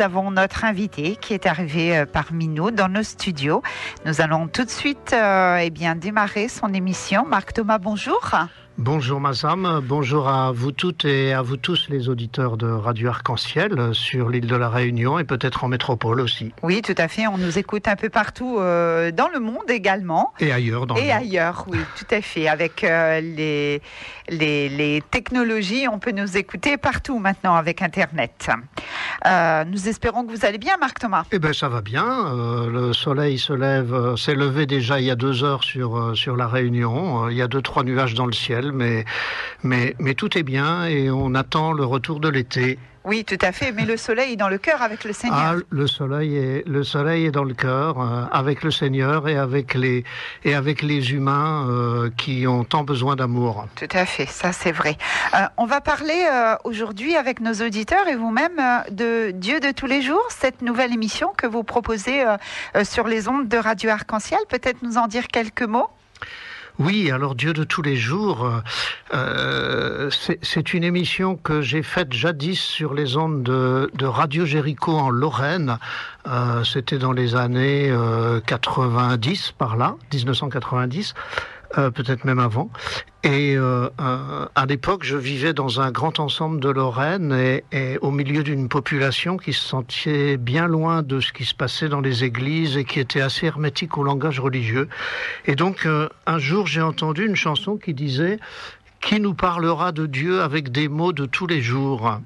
nous avons notre invité qui est arrivé parmi nous dans nos studios. Nous allons tout de suite démarrer son émission. Marc Thomas, bonjour. Bonjour Mazam, bonjour à vous toutes et à vous tous les auditeurs de Radio Arc-en-Ciel sur l'île de la Réunion et peut-être en métropole aussi. Oui, tout à fait, on nous écoute un peu partout dans le monde également. Et ailleurs dans le monde. Et ailleurs, oui, tout à fait. Avec les technologies, on peut nous écouter partout maintenant avec Internet. Nous espérons que vous allez bien, Marc Thomas. Eh bien, ça va bien. Le soleil s'est levé déjà il y a 2 heures sur la Réunion. Il y a 2-3 nuages dans le ciel. Mais tout est bien et on attend le retour de l'été. Oui, tout à fait, mais le soleil est dans le cœur avec le Seigneur. Ah, le soleil est dans le cœur avec le Seigneur et avec les humains qui ont tant besoin d'amour. Tout à fait, ça c'est vrai. On va parler aujourd'hui avec nos auditeurs et vous-même de Dieu de tous les jours, cette nouvelle émission que vous proposez sur les ondes de Radio Arc-en-Ciel. Peut-être nous en dire quelques mots ? Oui, alors Dieu de tous les jours, c'est une émission que j'ai faite jadis sur les ondes de Radio Jéricho en Lorraine. C'était dans les années 90, par là, 1990. Peut-être même avant. Et à l'époque, je vivais dans un grand ensemble de Lorraine et au milieu d'une population qui se sentait bien loin de ce qui se passait dans les églises et qui était assez hermétique au langage religieux. Et donc, un jour, j'ai entendu une chanson qui disait « Qui nous parlera de Dieu avec des mots de tous les jours ?»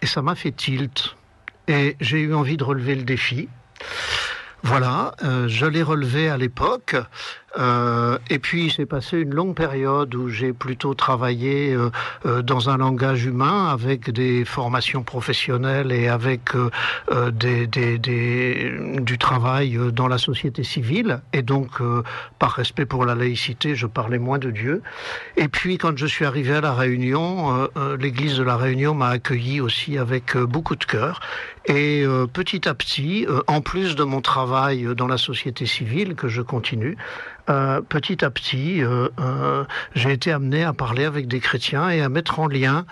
Et ça m'a fait tilt. Et j'ai eu envie de relever le défi. Voilà, je l'ai relevé à l'époque, et puis il s'est passé une longue période où j'ai plutôt travaillé dans un langage humain avec des formations professionnelles et avec du travail dans la société civile, et donc par respect pour la laïcité, je parlais moins de Dieu. Et puis quand je suis arrivé à La Réunion, l'église de La Réunion m'a accueilli aussi avec beaucoup de cœur. Et petit à petit, en plus de mon travail dans la société civile que je continue, petit à petit, j'ai été amené à parler avec des chrétiens et à mettre en lien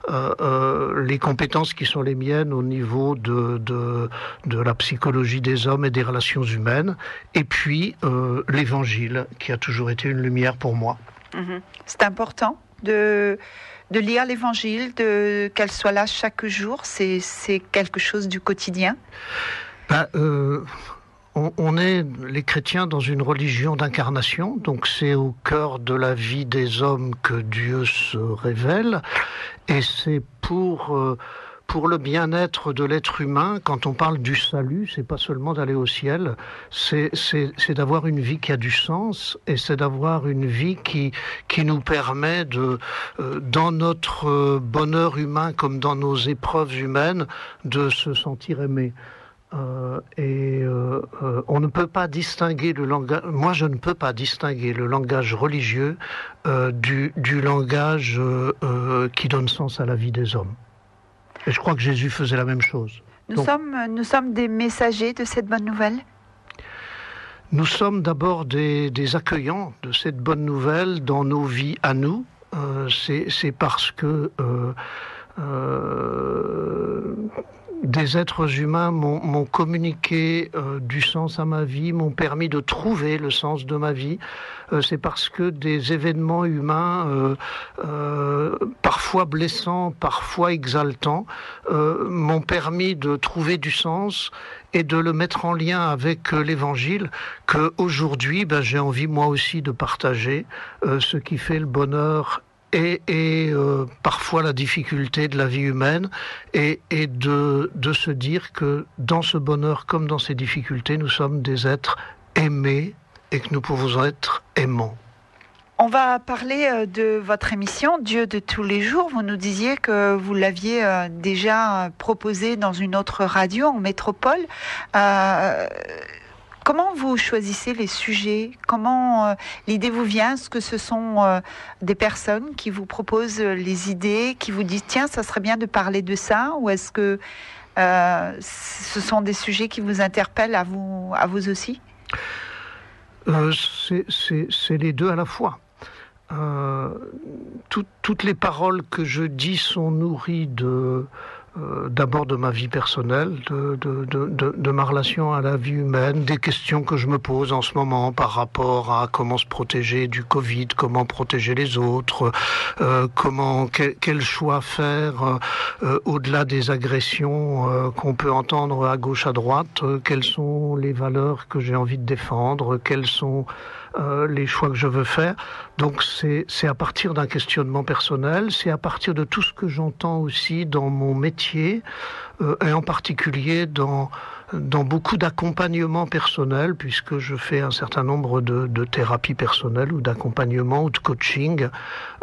les compétences qui sont les miennes au niveau de la psychologie des hommes et des relations humaines, et puis l'évangile qui a toujours été une lumière pour moi. C'est important de lire l'évangile, qu'elle soit là chaque jour, c'est quelque chose du quotidien. On est, les chrétiens, dans une religion d'incarnation, donc c'est au cœur de la vie des hommes que Dieu se révèle, et c'est pour le bien-être de l'être humain. Quand on parle du salut, c'est pas seulement d'aller au ciel, c'est d'avoir une vie qui a du sens, et c'est d'avoir une vie qui nous permet dans notre bonheur humain comme dans nos épreuves humaines, de se sentir aimé. On ne peut pas distinguer le langage. Moi, je ne peux pas distinguer le langage religieux du langage qui donne sens à la vie des hommes. Et je crois que Jésus faisait la même chose. Nous sommes des messagers de cette bonne nouvelle. Nous sommes d'abord des accueillants de cette bonne nouvelle dans nos vies à nous. C'est parce que des êtres humains m'ont communiqué du sens à ma vie, m'ont permis de trouver le sens de ma vie. C'est parce que des événements humains, parfois blessants, parfois exaltants, m'ont permis de trouver du sens et de le mettre en lien avec l'Évangile, qu'aujourd'hui, j'ai envie moi aussi de partager ce qui fait le bonheur et parfois la difficulté de la vie humaine, et de se dire que dans ce bonheur comme dans ces difficultés, nous sommes des êtres aimés et que nous pouvons être aimants. On va parler de votre émission Dieu de tous les jours. Vous nous disiez que vous l'aviez déjà proposée dans une autre radio en métropole. Comment vous choisissez les sujets ? Comment l'idée vous vient ? Est-ce que ce sont des personnes qui vous proposent les idées, qui vous disent « Tiens, ça serait bien de parler de ça » ou est-ce que ce sont des sujets qui vous interpellent à vous aussi ? C'est les deux à la fois. Toutes les paroles que je dis sont nourries d'abord de ma vie personnelle, de ma relation à la vie humaine, des questions que je me pose en ce moment par rapport à comment se protéger du Covid, comment protéger les autres, quel choix faire au-delà des agressions qu'on peut entendre à gauche, à droite, quelles sont les valeurs que j'ai envie de défendre, quels sont les choix que je veux faire. Donc c'est à partir d'un questionnement personnel, c'est à partir de tout ce que j'entends aussi dans mon métier, et en particulier dans beaucoup d'accompagnement personnel, puisque je fais un certain nombre de thérapies personnelles ou d'accompagnement ou de coaching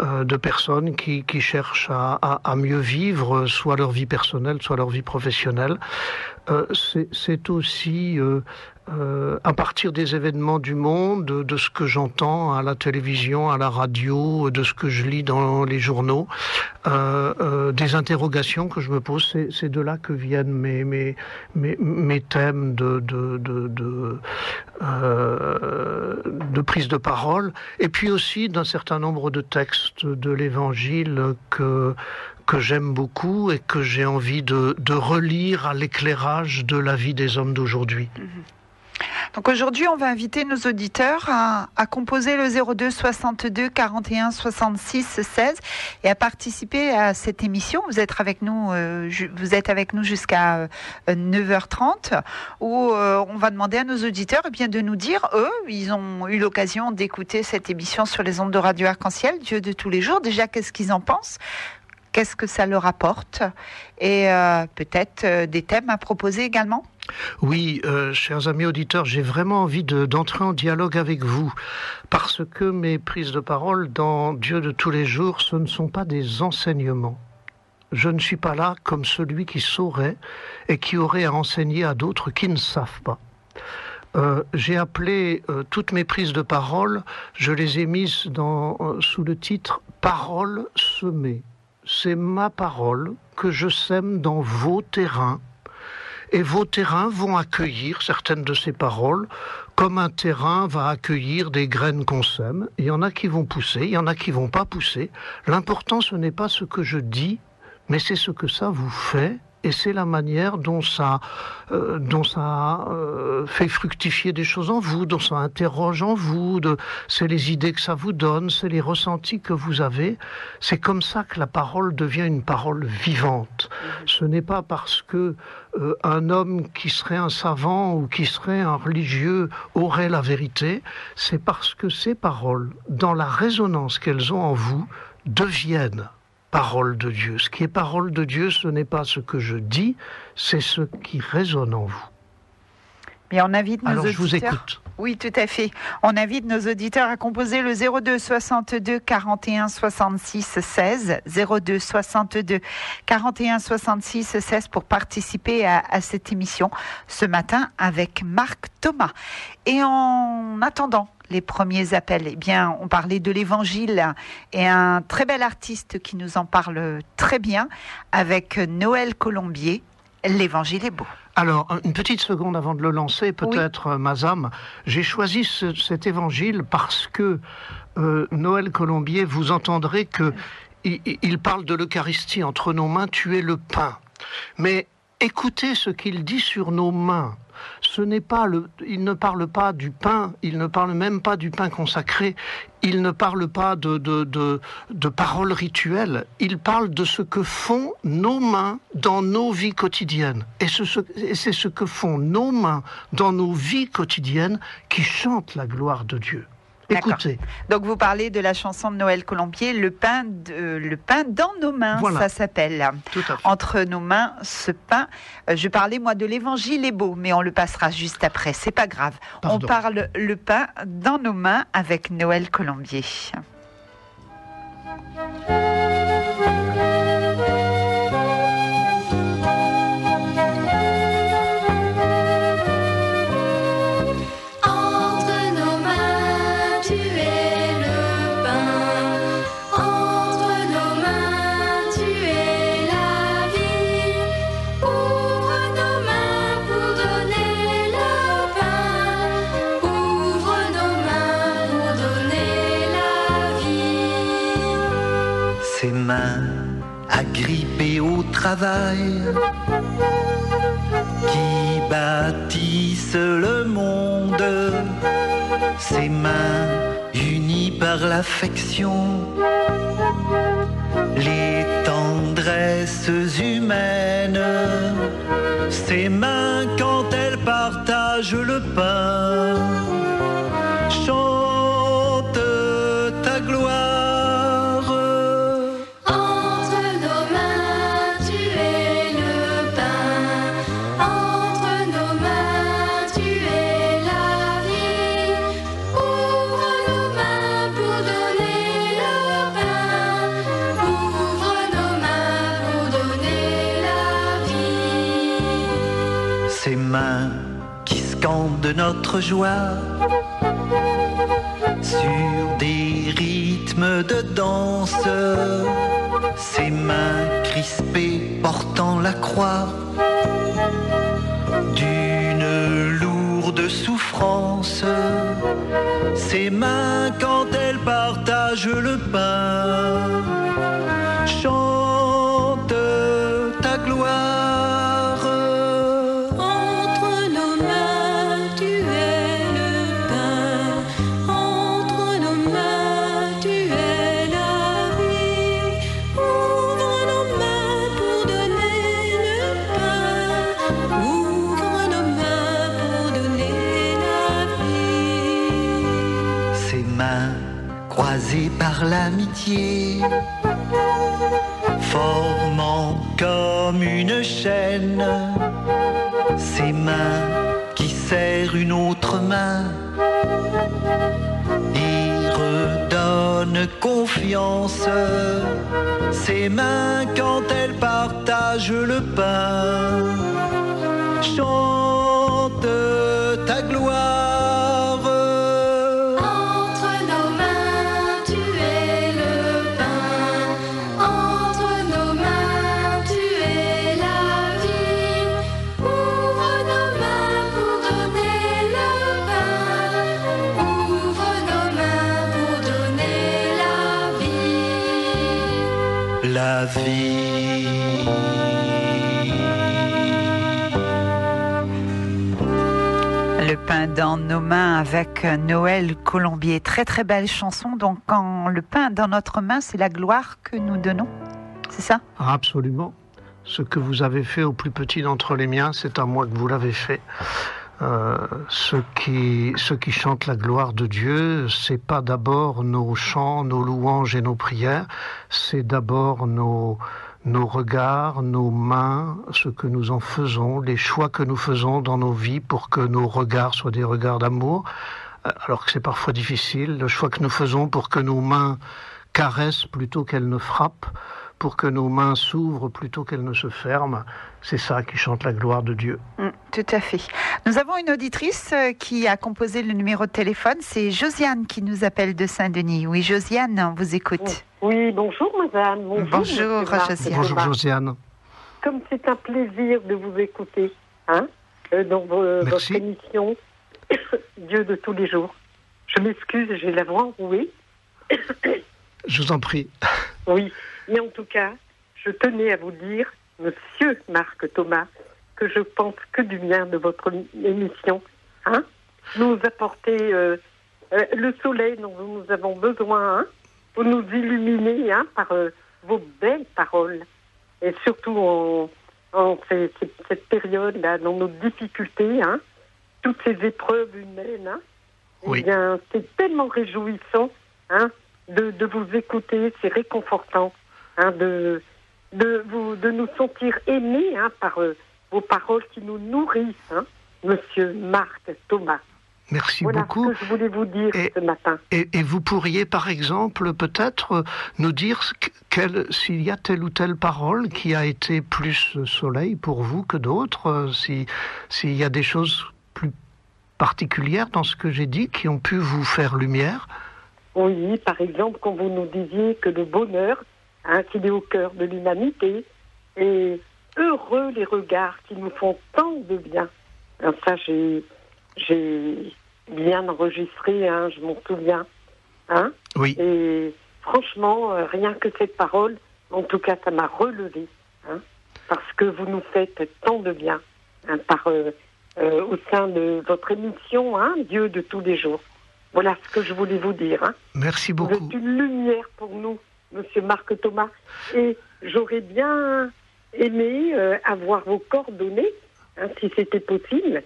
de personnes qui cherchent à mieux vivre soit leur vie personnelle, soit leur vie professionnelle. C'est aussi à partir des événements du monde, de ce que j'entends à la télévision, à la radio, de ce que je lis dans les journaux, des interrogations que je me pose. C'est de là que viennent mes thèmes de prise de parole, et puis aussi d'un certain nombre de textes de l'Évangile que j'aime beaucoup et que j'ai envie de relire à l'éclairage de la vie des hommes d'aujourd'hui. Donc aujourd'hui, on va inviter nos auditeurs à composer le 02 62 41 66 16 et à participer à cette émission. Vous êtes avec nous jusqu'à 9h30, où on va demander à nos auditeurs de nous dire, eux, ils ont eu l'occasion d'écouter cette émission sur les ondes de Radio Arc-en-Ciel, Dieu de tous les jours. Déjà, qu'est-ce qu'ils en pensent ? Qu'est-ce que ça leur apporte ? Et peut-être des thèmes à proposer également ? Oui, chers amis auditeurs, j'ai vraiment envie d'entrer en dialogue avec vous, parce que mes prises de parole dans Dieu de tous les jours, ce ne sont pas des enseignements. Je ne suis pas là comme celui qui saurait et qui aurait à enseigner à d'autres qui ne savent pas. J'ai appelé toutes mes prises de parole, je les ai mises sous le titre « Parole semée ». C'est ma parole que je sème dans vos terrains. Et vos terrains vont accueillir certaines de ces paroles, comme un terrain va accueillir des graines qu'on sème. Il y en a qui vont pousser, il y en a qui vont pas pousser. L'important, ce n'est pas ce que je dis, mais c'est ce que ça vous fait. Et c'est la manière dont ça fait fructifier des choses en vous, dont ça interroge en vous, c'est les idées que ça vous donne, c'est les ressentis que vous avez. C'est comme ça que la parole devient une parole vivante. Ce n'est pas parce que un homme qui serait un savant ou qui serait un religieux aurait la vérité, c'est parce que ces paroles, dans la résonance qu'elles ont en vous, deviennent parole de Dieu. Ce qui est parole de Dieu, ce n'est pas ce que je dis, c'est ce qui résonne en vous. Mais on invite nos auditeurs. Je vous écoute. Oui, tout à fait. On invite nos auditeurs à composer le 02 62 41 66 16, 02 62 41 66 16 pour participer à cette émission ce matin avec Marc Thomas. Et en attendant les premiers appels, on parlait de l'Évangile et un très bel artiste qui nous en parle très bien avec Noël Colombier. L'Évangile est beau. Alors, une petite seconde avant de le lancer, peut-être, oui. Mazam, j'ai choisi cet évangile parce que Noël Colombier, vous entendrez qu'il parle de l'Eucharistie. Entre nos mains, tu es le pain. Mais écoutez ce qu'il dit sur nos mains. Il ne parle pas du pain, il ne parle même pas du pain consacré, il ne parle pas de paroles rituelles, il parle de ce que font nos mains dans nos vies quotidiennes. Et c'est ce que font nos mains dans nos vies quotidiennes qui chantent la gloire de Dieu. Écoutez. Donc vous parlez de la chanson de Noël Colombier, le pain dans nos mains, voilà. Ça s'appelle. Tout à fait. Entre nos mains, ce pain. Je parlais moi de l'Évangile est beau, mais on le passera juste après. C'est pas grave. Pardon. On parle le pain dans nos mains avec Noël Colombier. Ses mains agrippés au travail, qui bâtissent le monde, ses mains unies par l'affection, les tendresses humaines, ses mains quand elles partagent le pain, chante ta gloire. Ces mains qui scandent notre joie sur des rythmes de danse, ces mains crispées portant la croix d'une lourde souffrance, ces mains quand elles partagent le pain, chante ta gloire. Croisés par l'amitié, formant comme une chaîne, ces mains qui serrent une autre main et redonnent confiance, ces mains quand elles partagent le pain, chante ta gloire. La vie. Le pain dans nos mains avec Noël Colombier. Très très belle chanson. Donc quand le pain dans notre main, c'est la gloire que nous donnons. C'est ça ? Absolument. Ce que vous avez fait au plus petit d'entre les miens, c'est à moi que vous l'avez fait. Ceux qui chantent la gloire de Dieu, c'est pas d'abord nos chants, nos louanges et nos prières, c'est d'abord nos regards, nos mains, ce que nous en faisons, les choix que nous faisons dans nos vies pour que nos regards soient des regards d'amour, alors que c'est parfois difficile, le choix que nous faisons pour que nos mains caressent plutôt qu'elles ne frappent, pour que nos mains s'ouvrent plutôt qu'elles ne se ferment. C'est ça qui chante la gloire de Dieu. Tout à fait. Nous avons une auditrice qui a composé le numéro de téléphone. C'est Josiane qui nous appelle de Saint-Denis. Oui, Josiane, on vous écoute. Oui, bonjour madame. Bonjour Josiane. Bonjour Josiane. Comme c'est un plaisir de vous écouter dans votre émission Dieu de tous les jours. Je m'excuse, j'ai la voix enrouée. Je vous en prie. Oui, mais en tout cas, je tenais à vous dire, monsieur Marc Thomas, que je pense que du bien de votre émission. Nous apporter le soleil dont nous avons besoin, pour nous illuminer par vos belles paroles. Et surtout en cette période-là, dans nos difficultés, toutes ces épreuves humaines, oui. Eh bien, c'est tellement réjouissant de vous écouter, c'est réconfortant de nous sentir aimés par vos paroles qui nous nourrissent, monsieur Marc Thomas. Merci voilà beaucoup. Voilà ce que je voulais vous dire ce matin. Et vous pourriez, par exemple, peut-être nous dire s'il y a telle ou telle parole qui a été plus soleil pour vous que d'autres, s'il y a des choses plus particulières dans ce que j'ai dit qui ont pu vous faire lumière. Oui, par exemple, quand vous nous disiez que le bonheur, qu'il est au cœur de l'humanité, et heureux les regards qui nous font tant de bien. Ça, j'ai bien enregistré, je m'en souviens. Oui. Et franchement, rien que cette parole, En tout cas, ça m'a relevé, hein, parce que vous nous faites tant de bien, hein, au sein de votre émission, hein, Dieu de tous les jours. Voilà ce que je voulais vous dire. Hein. Merci Vous beaucoup. êtes une lumière pour nous, Monsieur Marc Thomas. Et j'aurais bien aimé avoir vos coordonnées, hein, si c'était possible.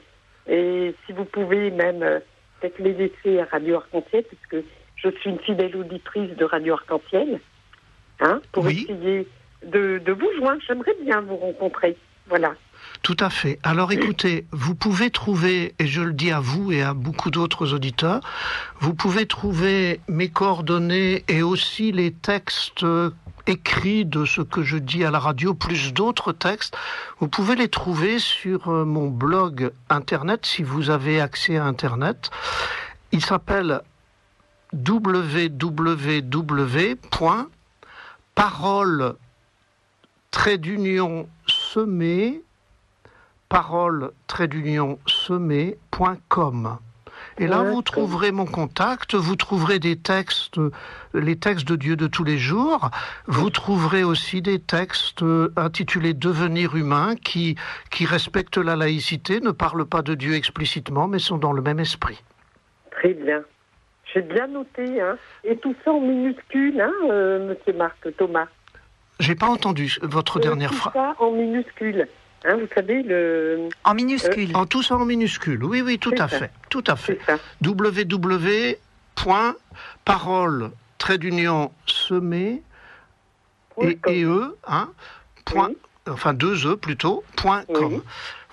Et si vous pouvez même peut-être les laisser à Radio Arc-en-Ciel, puisque je suis une fidèle auditrice de Radio Arc-en-Ciel, hein, pour essayer de vous joindre. J'aimerais bien vous rencontrer. Voilà. Tout à fait. Alors écoutez, vous pouvez trouver, et je le dis à vous et à beaucoup d'autres auditeurs, vous pouvez trouver mes coordonnées et aussi les textes écrits de ce que je dis à la radio, plus d'autres textes. Vous pouvez les trouver sur mon blog Internet, si vous avez accès à Internet. Il s'appelle parole-semée.com. Et là, vous trouverez mon contact, vous trouverez des textes, les textes de Dieu de tous les jours. Vous trouverez aussi des textes intitulés Devenir humain qui respectent la laïcité, ne parlent pas de Dieu explicitement, mais sont dans le même esprit. Très bien. J'ai bien noté, hein. Et tout ça en minuscules, hein, Monsieur Marc Thomas. J'ai pas entendu votre dernière phrase. Tout ça en minuscules. Hein, vous savez, en minuscules. Tout ça en minuscules, oui, tout à fait. Tout à fait. www.parole-semée enfin 2 E plutôt, .com. Oui.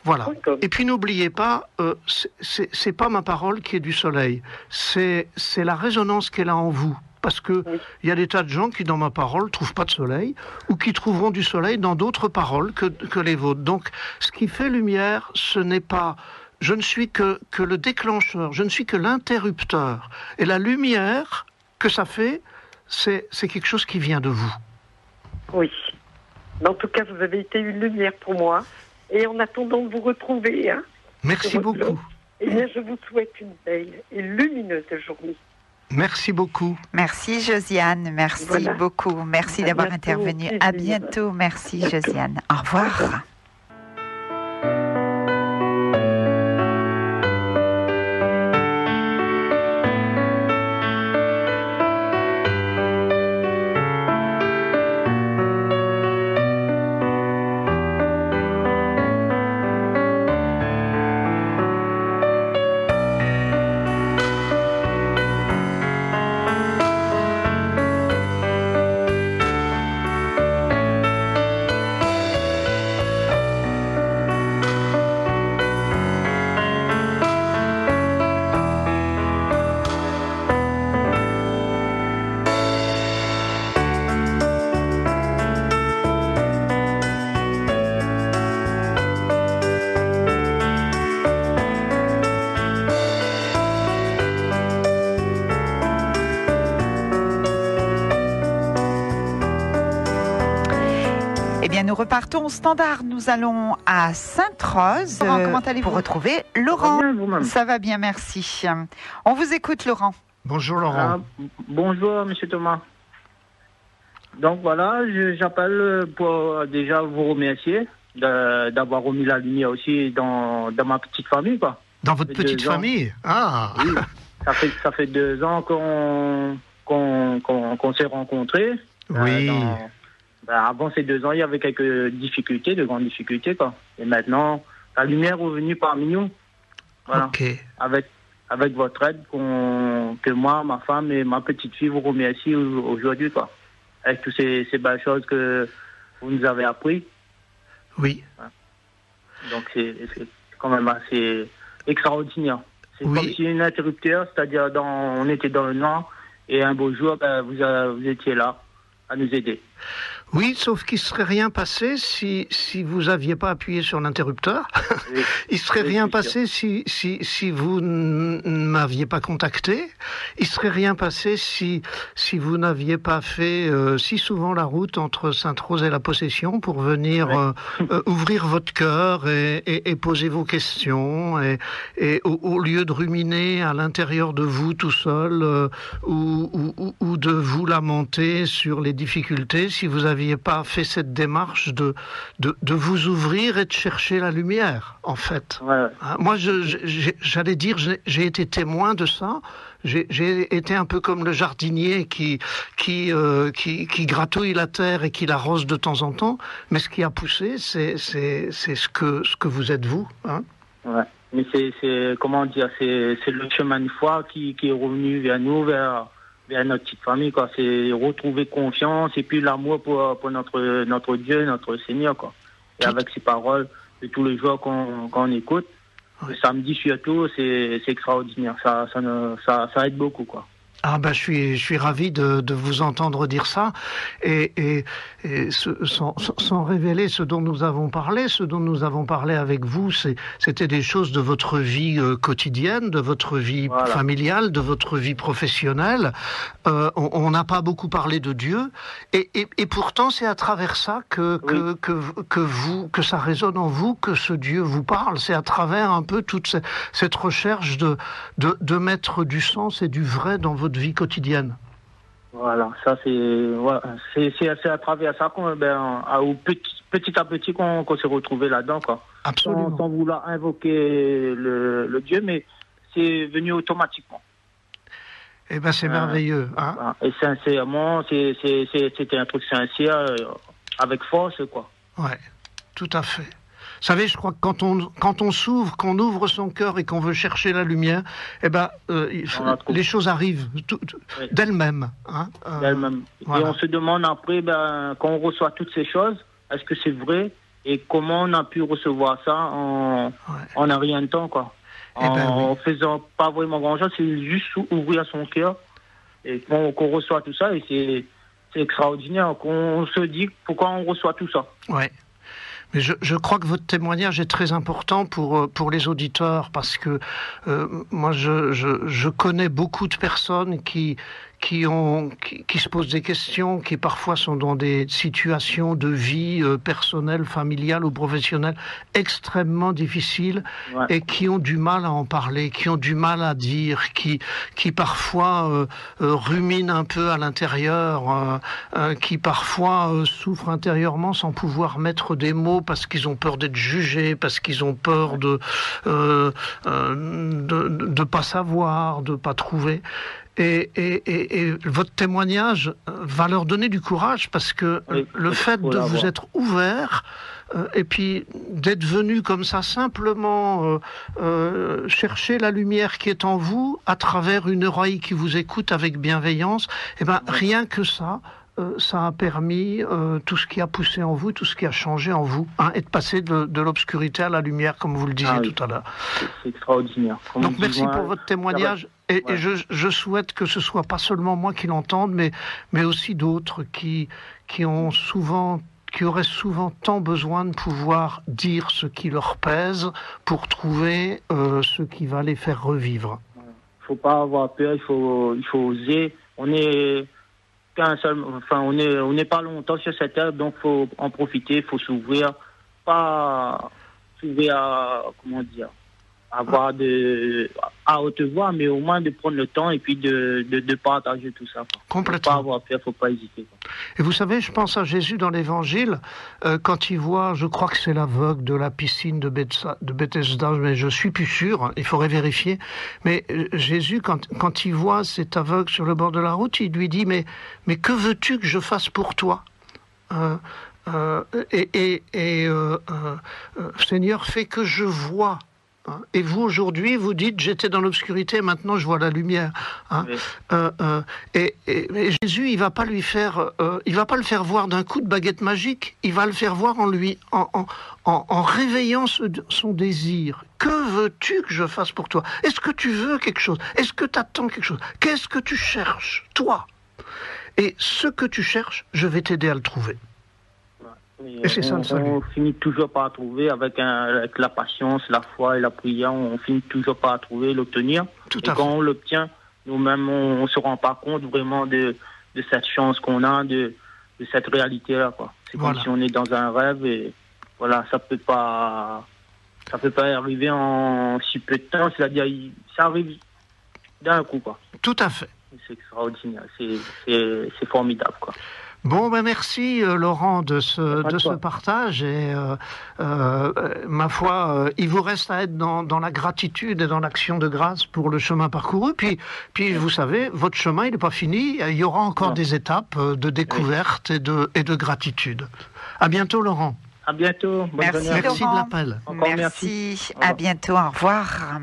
Voilà. Et puis n'oubliez pas, c'est pas ma parole qui est du soleil, c'est la résonance qu'elle a en vous. Parce que il y a des tas de gens qui, dans ma parole, trouvent pas de soleil, ou qui trouveront du soleil dans d'autres paroles que les vôtres. Donc, ce qui fait lumière, ce n'est pas... Je ne suis que le déclencheur, je ne suis que l'interrupteur. Et la lumière que ça fait, c'est quelque chose qui vient de vous. Oui. En tout cas, vous avez été une lumière pour moi. Et en attendant de vous retrouver... Hein, merci beaucoup. Eh bien, je vous souhaite une belle et lumineuse journée. Merci beaucoup. Merci Josiane, merci beaucoup. Merci d'avoir intervenu. À bientôt. Merci Josiane. Au revoir. Nous repartons au standard. Nous allons à Sainte-Rose comment allez-vous pour retrouver Laurent. Ça va bien, merci. On vous écoute, Laurent. Bonjour, Laurent. Bonjour, Monsieur Thomas. Donc voilà, j'appelle pour déjà vous remercier d'avoir remis la lumière aussi dans ma petite famille, quoi. Dans votre petite famille? Ah. Oui. Ça fait 2 ans qu'on s'est rencontrés. Oui. Avant ces 2 ans, il y avait quelques difficultés, de grandes difficultés, quoi. Et maintenant, la lumière est revenue parmi nous. Voilà. Okay. Avec votre aide, que moi, ma femme et ma petite fille vous remercient aujourd'hui, quoi. Avec toutes ces belles choses que vous nous avez appris. Oui. Voilà. Donc, c'est quand même assez extraordinaire. C'est comme si un interrupteur, c'est-à-dire on était dans le noir, et un beau jour, vous étiez là à nous aider. Oui, sauf qu'il ne serait rien passé si vous n'aviez pas appuyé sur l'interrupteur. Oui. Il ne serait rien passé si vous ne m'aviez pas contacté. Il ne serait rien passé si vous n'aviez pas fait si souvent la route entre Sainte-Rose et la Possession pour venir ouvrir votre cœur et poser vos questions. Et au lieu de ruminer à l'intérieur de vous tout seul ou de vous lamenter sur les difficultés, si vous aviez n'aviez pas fait cette démarche de vous ouvrir et de chercher la lumière, en fait. Ouais. Moi, j'allais dire, j'ai été témoin de ça. J'ai été un peu comme le jardinier qui gratouille la terre et qui l'arrose de temps en temps. Mais ce qui a poussé, c'est ce que vous êtes vous. Hein. Ouais. Mais c'est comment dire, c'est le chemin de foi qui est revenu vers nous, vers notre petite famille, quoi. C'est retrouver confiance et puis l'amour pour notre Dieu, notre Seigneur, quoi. Et avec ces paroles de tous les jours qu'on écoute, le samedi surtout, c'est extraordinaire. Ça aide beaucoup, quoi. Ah ben je suis ravi de vous entendre dire ça et sans révéler ce dont nous avons parlé avec vous, c'était des choses de votre vie quotidienne, de votre vie familiale, de votre vie professionnelle. On n'a pas beaucoup parlé de Dieu et pourtant c'est à travers ça que ça résonne en vous, que ce Dieu vous parle. C'est à travers un peu toute cette recherche de mettre du sens et du vrai dans votre vie quotidienne. Voilà, ça c'est à travers ça qu'on petit à petit qu'on s'est retrouvé là-dedans, quoi. Absolument. Sans vouloir invoquer le Dieu, mais c'est venu automatiquement. Eh ben c'est merveilleux, hein. Et sincèrement, c'était un truc sincère, avec force, quoi. Ouais, tout à fait. Vous savez, je crois que quand on s'ouvre, qu'on ouvre son cœur et qu'on veut chercher la lumière, eh ben, les choses arrivent d'elles-mêmes. Hein, d'elles-mêmes. Voilà. Et on se demande après, quand on reçoit toutes ces choses, est-ce que c'est vrai? Et comment on a pu recevoir ça en un rien de temps, quoi. En faisant pas vraiment grand-chose, c'est juste ouvrir son cœur et qu'on reçoit tout ça. Et c'est extraordinaire. Qu'on se dit pourquoi on reçoit tout ça. Ouais. Mais je crois que votre témoignage est très important pour les auditeurs parce que moi je connais beaucoup de personnes qui se posent des questions, qui parfois sont dans des situations de vie personnelle, familiale ou professionnelle extrêmement difficiles et qui ont du mal à en parler, qui ont du mal à dire, qui parfois ruminent un peu à l'intérieur, qui parfois souffrent intérieurement sans pouvoir mettre des mots parce qu'ils ont peur d'être jugés, parce qu'ils ont peur de pas savoir, de pas trouver. Et votre témoignage va leur donner du courage parce que le fait de vous être ouvert et puis d'être venu comme ça simplement chercher la lumière qui est en vous à travers une oreille qui vous écoute avec bienveillance, et ben rien que ça a permis tout ce qui a poussé en vous, tout ce qui a changé en vous, hein, et de passer de l'obscurité à la lumière, comme vous le disiez tout à l'heure. C'est extraordinaire. Donc merci pour votre témoignage. Et je souhaite que ce soit pas seulement moi qui l'entende, mais aussi d'autres qui auraient souvent tant besoin de pouvoir dire ce qui leur pèse pour trouver ce qui va les faire revivre. Il ne faut pas avoir peur, il faut oser. On n'est pas longtemps sur cette terre, donc il faut en profiter, il faut s'ouvrir, pas s'ouvrir à, comment dire, avoir à haute voix, mais au moins de prendre le temps et puis de partager tout ça. Complètement. Faut pas avoir peur, faut pas hésiter. Et vous savez, je pense à Jésus dans l'Évangile, quand il voit, je crois que c'est l'aveugle de la piscine de Bethesda, mais je suis plus sûr, il faudrait vérifier. Mais Jésus, quand il voit cet aveugle sur le bord de la route, il lui dit, mais que veux-tu que je fasse pour toi ? Seigneur, fais que je vois. Et vous, aujourd'hui, vous dites, j'étais dans l'obscurité, maintenant je vois la lumière. Hein. Oui. Et Jésus, il va pas le faire voir d'un coup de baguette magique, il va le faire voir en réveillant son désir. Que veux-tu que je fasse pour toi ? Est-ce que tu veux quelque chose ? Est-ce que tu attends quelque chose ? Qu'est-ce que tu cherches, toi ? Et ce que tu cherches, je vais t'aider à le trouver. Et c'est ça le salut. On finit toujours par trouver avec la patience, la foi et la prière, on finit toujours par trouver, l'obtenir. Tout à fait. Quand on l'obtient, nous-mêmes, on ne se rend pas compte vraiment de cette chance qu'on a, de cette réalité-là, quoi. C'est comme si on est dans un rêve et voilà, ça peut pas arriver en si peu de temps, c'est-à-dire ça arrive d'un coup, quoi. Tout à fait. C'est extraordinaire, c'est formidable, quoi. Bon, ben merci Laurent de ce partage et ma foi, il vous reste à être dans la gratitude et dans l'action de grâce pour le chemin parcouru. Puis vous savez, votre chemin il n'est pas fini. Il y aura encore des étapes de découverte et de gratitude. À bientôt Laurent. À bientôt. Merci, merci Laurent. de l'appel. Merci. À bientôt. Au revoir.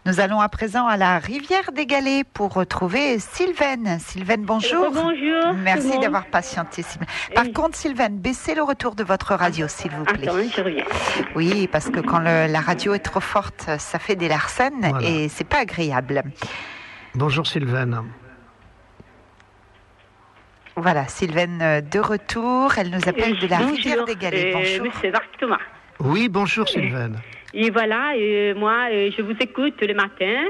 Nous allons à présent à la rivière des Galets pour retrouver Sylvaine. Sylvaine, bonjour. Bonjour. Merci d'avoir patienté, Sylvaine. Par contre, Sylvaine, baissez le retour de votre radio, s'il vous plaît. Attends, je reviens. Oui, parce que quand la radio est trop forte, ça fait des larcènes et c'est pas agréable. Bonjour Sylvaine. Voilà, Sylvaine de retour. Elle nous appelle de la rivière des Galets. Bonjour. Monsieur Marc Thomas. Oui, bonjour Sylvaine. Et voilà, moi, je vous écoute le matin.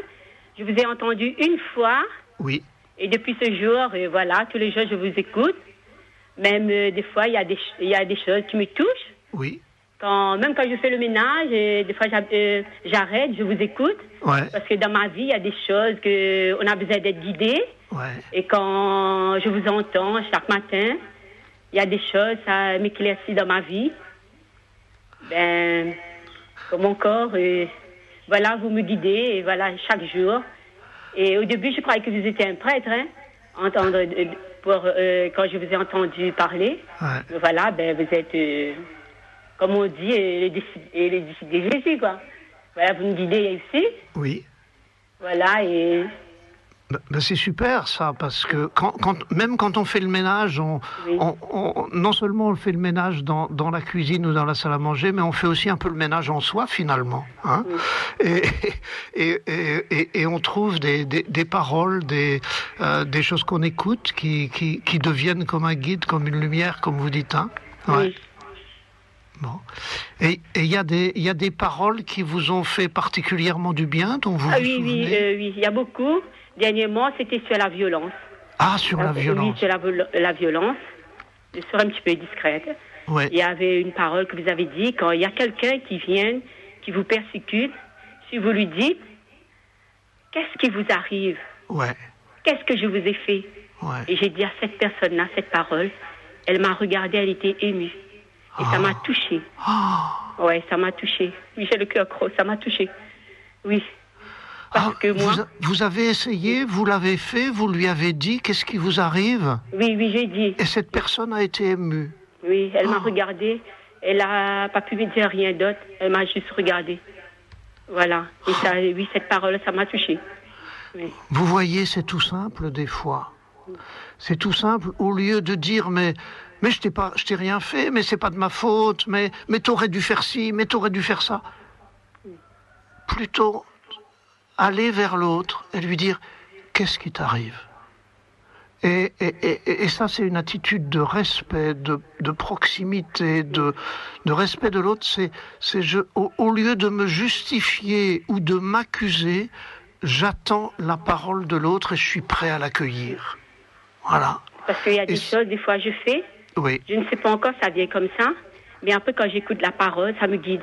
Je vous ai entendu une fois. Oui. Et depuis ce jour, voilà, tous les jours, je vous écoute. Même des fois, il y a des choses qui me touchent. Oui. Même quand je fais le ménage, des fois, j'arrête, je vous écoute. Ouais. Parce que dans ma vie, il y a des choses qu'on a besoin d'être guidé. Ouais. Et quand je vous entends chaque matin, il y a des choses, ça m'éclaircit dans ma vie. Comme mon corps, voilà, vous me guidez, et voilà, chaque jour. Et au début, je croyais que vous étiez un prêtre, hein, quand je vous ai entendu parler. Ouais. Mais voilà, vous êtes, comme on dit, les disciples de Jésus, quoi. Voilà, vous me guidez ici. Oui. Voilà, et... Ben c'est super ça, parce que même quand on fait le ménage, non seulement on fait le ménage dans la cuisine ou dans la salle à manger, mais on fait aussi un peu le ménage en soi finalement. Hein, et on trouve des paroles, des choses qu'on écoute qui deviennent comme un guide, comme une lumière, comme vous dites. Hein. Ouais. Oui. Bon. Et il y a des paroles qui vous ont fait particulièrement du bien, dont vous vous souvenez? Oui, il y a beaucoup. Dernièrement, c'était sur la violence. Ah, sur la violence. Oui, sur la violence. Je serai un petit peu discrète. Ouais. Il y avait une parole que vous avez dit, quand il y a quelqu'un qui vient, qui vous persécute, si vous lui dites, qu'est-ce qui vous arrive? Ouais. Qu'est-ce que je vous ai fait? Ouais. Et j'ai dit à cette personne-là, cette parole, elle m'a regardée, elle était émue. Et ça m'a touchée. Ouais, ça m'a touchée. Oui, j'ai le cœur gros, ça m'a touchée. Oui. Parce que moi... Vous avez essayé, vous l'avez fait, vous lui avez dit, qu'est-ce qui vous arrive? Oui, j'ai dit. Et cette personne a été émue? Oui, elle m'a regardée. Elle n'a pas pu me dire rien d'autre. Elle m'a juste regardée. Voilà. Et ça, oui, cette parole, ça m'a touchée. Oui. Vous voyez, c'est tout simple des fois. C'est tout simple, au lieu de dire, mais je t'ai rien fait, mais c'est pas de ma faute, mais t'aurais dû faire ci, mais t'aurais dû faire ça. Plutôt aller vers l'autre et lui dire, qu'est-ce qui t'arrive? Et ça, c'est une attitude de respect, de proximité, de respect de l'autre. Au lieu de me justifier ou de m'accuser, j'attends la parole de l'autre et je suis prêt à l'accueillir. Voilà. Parce qu'il y a des choses, des fois, je fais. Oui. Je ne sais pas encore, ça vient comme ça. Mais après, quand j'écoute la parole, ça me guide.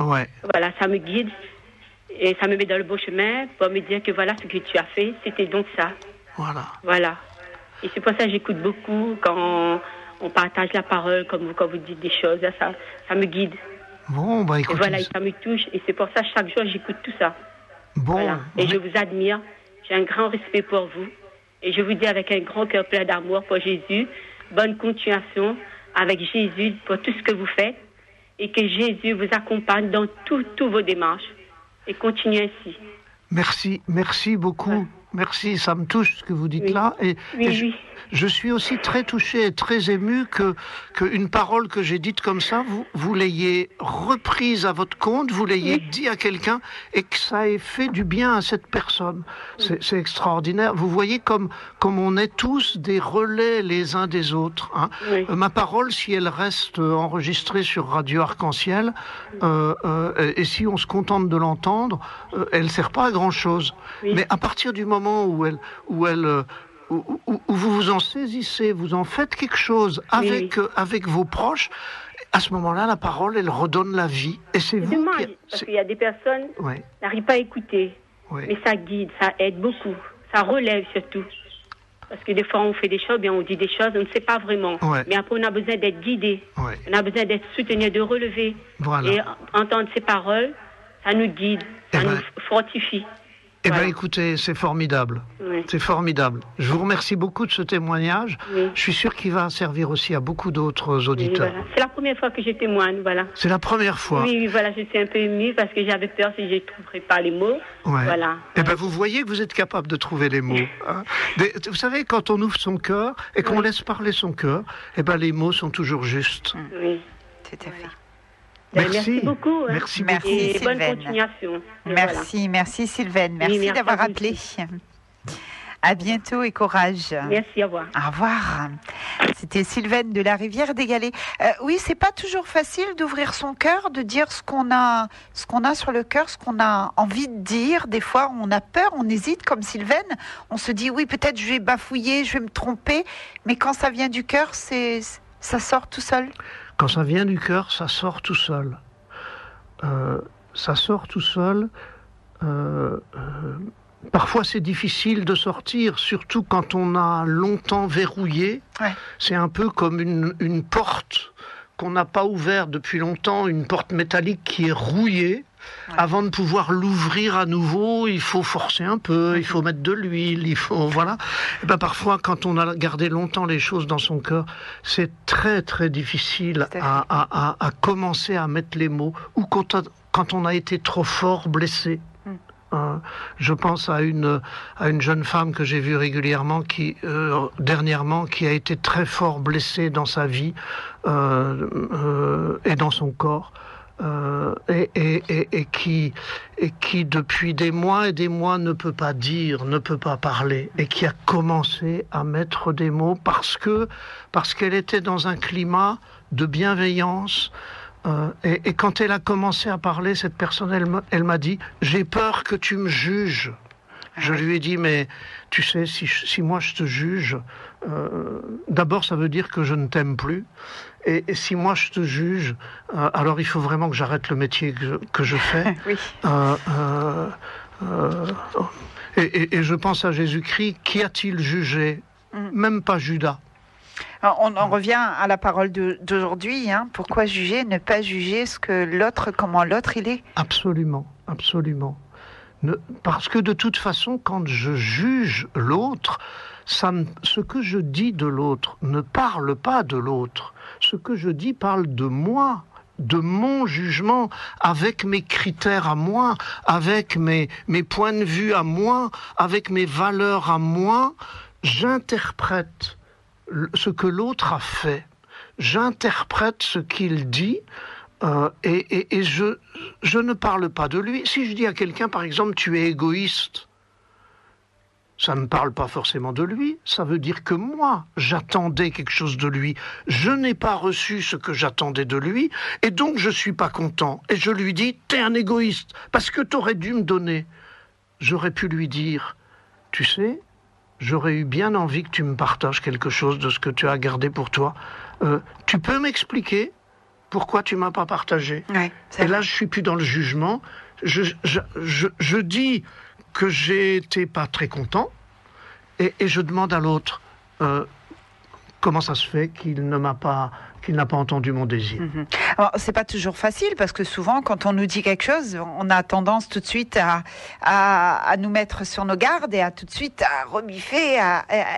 Ouais. Voilà, ça me guide. Et ça me met dans le beau chemin pour me dire que voilà, ce que tu as fait, c'était donc ça. Voilà. Voilà. Et c'est pour ça que j'écoute beaucoup quand on partage la parole, comme quand vous dites des choses, ça me guide. Bon, bah écoutez. Et voilà, et ça me touche. Et c'est pour ça que chaque jour, j'écoute tout ça. Bon. Voilà. Et je vous admire. J'ai un grand respect pour vous. Et je vous dis avec un grand cœur plein d'amour pour Jésus, bonne continuation avec Jésus pour tout ce que vous faites. Et que Jésus vous accompagne dans toutes vos démarches. Et continuez ainsi. Merci beaucoup. Ouais. Merci, ça me touche ce que vous dites là. Et je suis aussi très touché et très ému que une parole que j'ai dite comme ça, vous l'ayez reprise à votre compte, vous l'ayez dit à quelqu'un et que ça ait fait du bien à cette personne. C'est extraordinaire. Vous voyez comme on est tous des relais les uns des autres. Hein. Ma parole, si elle reste enregistrée sur Radio Arc-en-Ciel, et si on se contente de l'entendre, elle ne sert pas à grand-chose. Mais à partir du moment où vous vous en saisissez, vous en faites quelque chose avec vos proches, à ce moment-là, la parole, elle redonne la vie. Et c'est vous dommage, parce qu'il y a des personnes qui n'arrivent pas à écouter. Mais ça guide, ça aide beaucoup. Ça relève surtout. Parce que des fois, on fait des choses, bien on dit des choses, on ne sait pas vraiment. Ouais. Mais après, on a besoin d'être guidé. Ouais. On a besoin d'être soutenu, de relever. Voilà. Et entendre ces paroles, ça nous guide, ça nous fortifie. Eh Voilà. bien, écoutez, c'est formidable. Oui. C'est formidable. Je vous remercie beaucoup de ce témoignage. Oui. Je suis sûr qu'il va servir aussi à beaucoup d'autres Oui, auditeurs. voilà. C'est la première fois que je témoigne, voilà. C'est la première fois. Oui, voilà, je suis un peu émue parce que j'avais peur si je ne trouverais pas les mots. Ouais. Voilà. Eh ben, vous voyez que vous êtes capable de trouver les mots. Hein. Vous savez, quand on ouvre son cœur et qu'on laisse parler son cœur, eh ben, les mots sont toujours justes. Oui. Tout à fait. Merci beaucoup. Hein. Merci Merci, beaucoup. Et bonne Sylvaine. continuation. Et Merci, merci Sylvaine. Merci merci d'avoir à vous appelé. aussi. À bientôt et courage. Merci, au revoir. Au revoir. C'était Sylvaine de la Rivière des Galets. Oui, c'est pas toujours facile d'ouvrir son cœur, de dire ce qu'on a sur le cœur, ce qu'on a envie de dire. Des fois, on a peur, on hésite, comme Sylvaine. On se dit oui, peut-être je vais bafouiller, je vais me tromper, mais quand ça vient du cœur, ça sort tout seul. Quand ça vient du cœur, ça sort tout seul. Ça sort tout seul. Parfois, c'est difficile de sortir, surtout quand on a longtemps verrouillé. Ouais. C'est un peu comme une porte qu'on n'a pas ouverte depuis longtemps, une porte métallique qui est rouillée. Ouais. Avant de pouvoir l'ouvrir à nouveau, il faut forcer un peu, il faut mettre de l'huile, il faut... Voilà. Et ben parfois, quand on a gardé longtemps les choses dans son cœur, c'est très, très difficile à commencer à mettre les mots, ou quand on a été trop fort blessé. Je pense à une jeune femme que j'ai vue régulièrement dernièrement, qui a été très fort blessée dans sa vie et dans son corps. Et qui depuis des mois et des mois ne peut pas dire, ne peut pas parler, et qui a commencé à mettre des mots parce qu'elle était dans un climat de bienveillance. Et quand elle a commencé à parler, cette personne, elle m'a dit « J'ai peur que tu me juges ». Je lui ai dit « Mais tu sais, si moi je te juge, d'abord ça veut dire que je ne t'aime plus. Et si moi je te juge, alors il faut vraiment que j'arrête le métier que je fais. » Oui. Et je pense à Jésus-Christ. Qui a-t-il jugé ? Même pas Judas. Alors, on en revient à la parole d'aujourd'hui. Hein. Pourquoi juger, ne pas juger comment l'autre il est ? Absolument, absolument. Parce que de toute façon, quand je juge l'autre, ce que je dis de l'autre ne parle pas de l'autre. Ce que je dis parle de moi, de mon jugement, avec mes critères à moi, avec mes points de vue à moi, avec mes valeurs à moi. J'interprète ce que l'autre a fait, j'interprète ce qu'il dit, et je ne parle pas de lui. Si je dis à quelqu'un, par exemple, tu es égoïste, ça ne parle pas forcément de lui, ça veut dire que moi, j'attendais quelque chose de lui, je n'ai pas reçu ce que j'attendais de lui, et donc je suis pas content, et je lui dis, t'es un égoïste, parce que t'aurais dû me donner. J'aurais pu lui dire, tu sais, j'aurais eu bien envie que tu me partages quelque chose de ce que tu as gardé pour toi. Tu peux m'expliquer pourquoi tu m'as pas partagé ? Ouais, et là, je suis plus dans le jugement. Je dis que j'étais pas très content et je demande à l'autre comment ça se fait qu'il n'a pas entendu mon désir. Alors, c'est pas toujours facile parce que souvent, quand on nous dit quelque chose, on a tendance tout de suite à nous mettre sur nos gardes et à tout de suite à rebiffer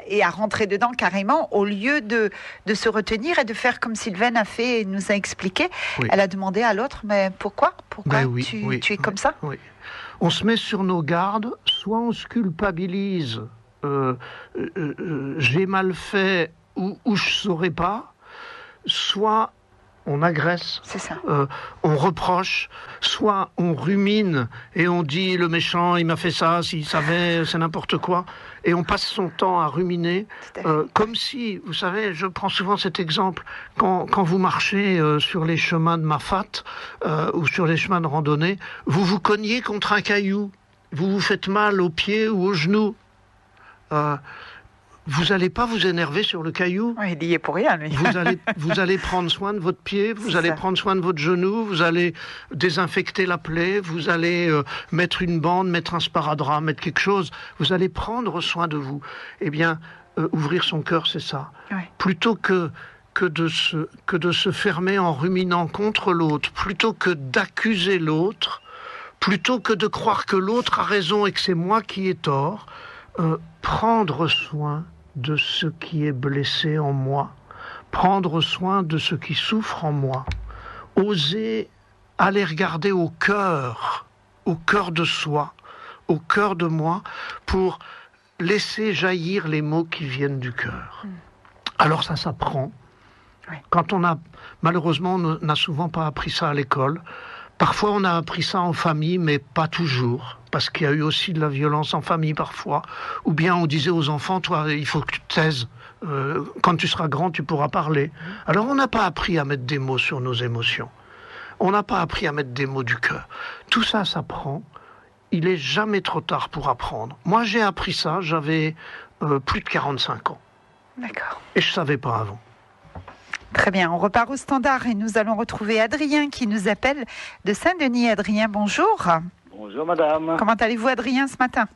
et à rentrer dedans carrément au lieu de se retenir et de faire comme Sylvaine a fait et nous a expliqué. Oui. Elle a demandé à l'autre, mais pourquoi tu es comme ça ? Oui. On se met sur nos gardes, soit on se culpabilise, j'ai mal fait ou je saurais pas, soit on agresse, c'est ça. On reproche, soit on rumine et on dit le méchant il m'a fait ça, s'il savait c'est n'importe quoi, et on passe son temps à ruminer, comme si, vous savez, je prends souvent cet exemple, quand vous marchez sur les chemins de Mafate ou sur les chemins de randonnée, vous vous cognez contre un caillou, vous vous faites mal aux pieds ou aux genoux. vous n'allez pas vous énerver sur le caillou. Oui, il y est pour rien, lui. Vous allez prendre soin de votre pied, vous allez prendre soin de votre genou, vous allez désinfecter la plaie, vous allez mettre une bande, mettre un sparadrap, mettre quelque chose. Vous allez prendre soin de vous. Eh bien, ouvrir son cœur, c'est ça. Oui. Plutôt que de se fermer en ruminant contre l'autre, plutôt que d'accuser l'autre, plutôt que de croire que l'autre a raison et que c'est moi qui ai tort, prendre soin de ce qui est blessé en moi, prendre soin de ce qui souffre en moi, oser aller regarder au cœur de soi, au cœur de moi, pour laisser jaillir les mots qui viennent du cœur. Alors ça s'apprend. Oui. Quand malheureusement, on n'a souvent pas appris ça à l'école. Parfois, on a appris ça en famille, mais pas toujours, parce qu'il y a eu aussi de la violence en famille parfois. Ou bien on disait aux enfants, toi, il faut que tu te taises. Quand tu seras grand, tu pourras parler. Alors, on n'a pas appris à mettre des mots sur nos émotions. On n'a pas appris à mettre des mots du cœur. Tout ça s'apprend. Il n'est jamais trop tard pour apprendre. Moi, j'ai appris ça, j'avais plus de 45 ans. D'accord. Et je ne savais pas avant. Très bien, on repart au standard et nous allons retrouver Adrien qui nous appelle de Saint-Denis. Adrien, bonjour. Bonjour madame. Comment allez-vous Adrien ce matin?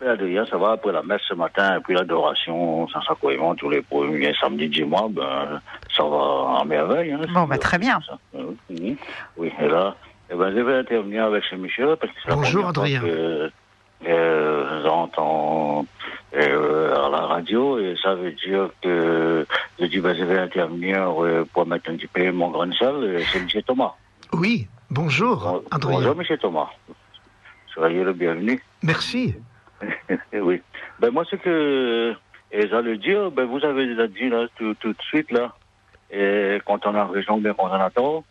Adrien, ça va, après la messe ce matin, et puis l'adoration, Saint-Sacrement, tous les premiers samedis du mois, ça va à merveille. Hein, bon, très bien. Oui, et là, je vais intervenir avec ce monsieur, parce que c'est bonjour la Adrien. J'entends à la radio, et ça veut dire que je dis, je vais intervenir pour mettre un petit peu mon grain de sel, c'est M. Thomas. Oui, bonjour Adrien. Bonjour M. Thomas. Soyez le bienvenu. Merci. Oui. Moi, ce que j'allais dire, vous avez déjà dit là, tout de suite, là, et quand on a raison, bien quand on a tort,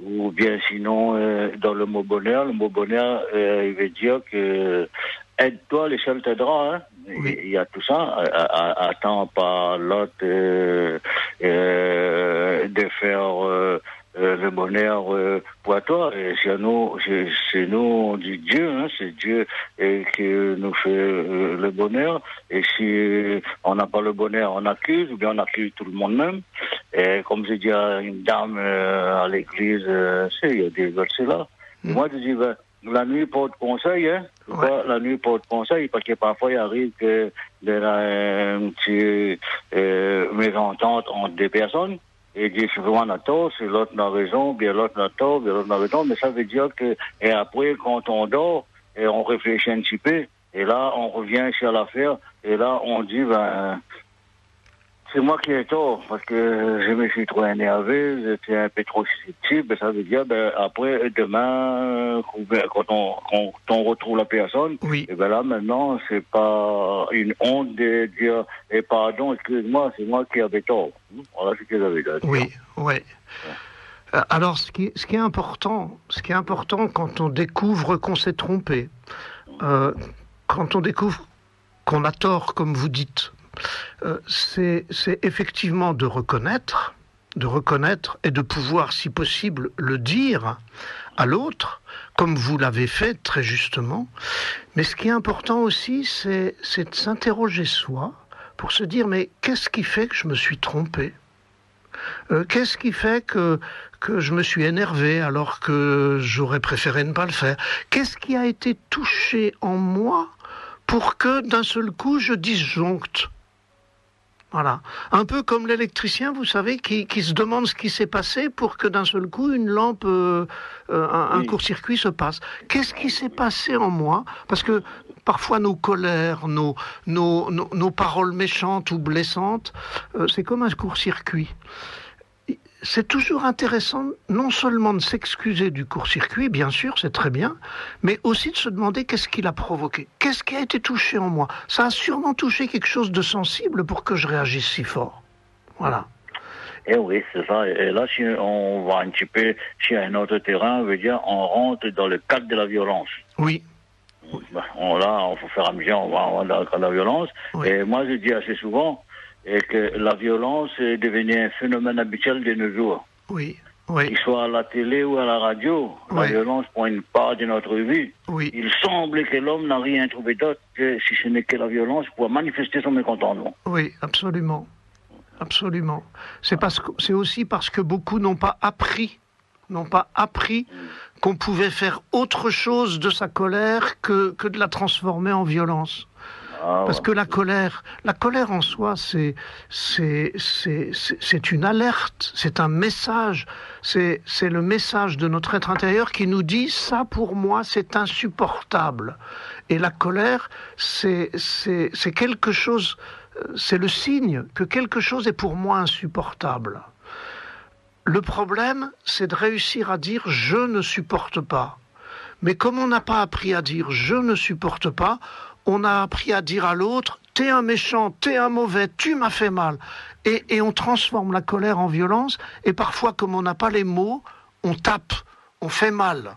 ou bien sinon, dans le mot bonheur, il veut dire que aide-toi, les seuls t'aidera, hein. Oui. Il y a tout ça. Attends pas l'autre de faire le bonheur pour toi. Et c'est nous, on dit Dieu, hein, c'est Dieu qui nous fait le bonheur. Et si on n'a pas le bonheur, on accuse, ou bien on accuse tout le monde même. Et comme je dis à une dame à l'église, il y a des versets là. Moi, je dis, la nuit porte conseil, hein. Ouais. La nuit porte conseil, parce que parfois il arrive que il y a une petite mésentente entre des personnes. Et dit souvent on a tort, c'est l'autre n'a raison, bien l'autre n'a tort, bien l'autre n'a raison, mais ça veut dire que, et après, quand on dort, et on réfléchit un petit peu, et là, on revient sur l'affaire, et là, on dit, c'est moi qui ai tort, parce que je me suis trop énervé, j'étais un peu trop susceptible, ça veut dire, après, demain, quand on retrouve la personne, oui. Et là, maintenant, c'est pas une honte de dire, pardon, excuse-moi, c'est moi qui avais tort. Voilà ce que j'avais dit. Oui, oui. Alors, ce qui est important quand on découvre qu'on s'est trompé, quand on découvre qu'on a tort, comme vous dites, c'est effectivement de reconnaître et de pouvoir, si possible, le dire à l'autre, comme vous l'avez fait très justement. Mais ce qui est important aussi, c'est de s'interroger soi pour se dire, mais qu'est-ce qui fait que je me suis trompé ? Qu'est-ce qui fait que je me suis énervé alors que j'aurais préféré ne pas le faire ? Qu'est-ce qui a été touché en moi pour que d'un seul coup je disjoncte ? Voilà. Un peu comme l'électricien, vous savez, qui se demande ce qui s'est passé pour que d'un seul coup, une lampe, un court-circuit se passe. Qu'est-ce qui s'est passé en moi ? Parce que parfois nos colères, nos paroles méchantes ou blessantes, c'est comme un court-circuit. C'est toujours intéressant non seulement de s'excuser du court-circuit, bien sûr, c'est très bien, mais aussi de se demander qu'est-ce qui l'a provoqué, qu'est-ce qui a été touché en moi. Ça a sûrement touché quelque chose de sensible pour que je réagisse si fort. Voilà. Et oui, c'est ça. Et là, si on va un petit peu sur un autre terrain, veut dire on rentre dans le cadre de la violence. Oui. Là, on faut faire à mesure, on va dans le cadre de la violence. Oui. Et moi, je dis assez souvent, et que la violence est devenue un phénomène habituel de nos jours. Oui. qu'il soit à la télé ou à la radio, la violence prend une part de notre vie. Oui. Il semble que l'homme n'a rien trouvé d'autre que, si ce n'est que la violence, pour manifester son mécontentement. Oui, absolument. Absolument. C'est aussi parce que beaucoup n'ont pas appris qu'on pouvait faire autre chose de sa colère que de la transformer en violence. Parce que la colère en soi, c'est une alerte, c'est un message, c'est le message de notre être intérieur qui nous dit ça pour moi c'est insupportable. Et la colère, c'est quelque chose, c'est le signe que quelque chose est pour moi insupportable. Le problème, c'est de réussir à dire je ne supporte pas. Mais comme on n'a pas appris à dire je ne supporte pas, on a appris à dire à l'autre « t'es un méchant, t'es un mauvais, tu m'as fait mal ». Et on transforme la colère en violence, et parfois, comme on n'a pas les mots, on tape, on fait mal.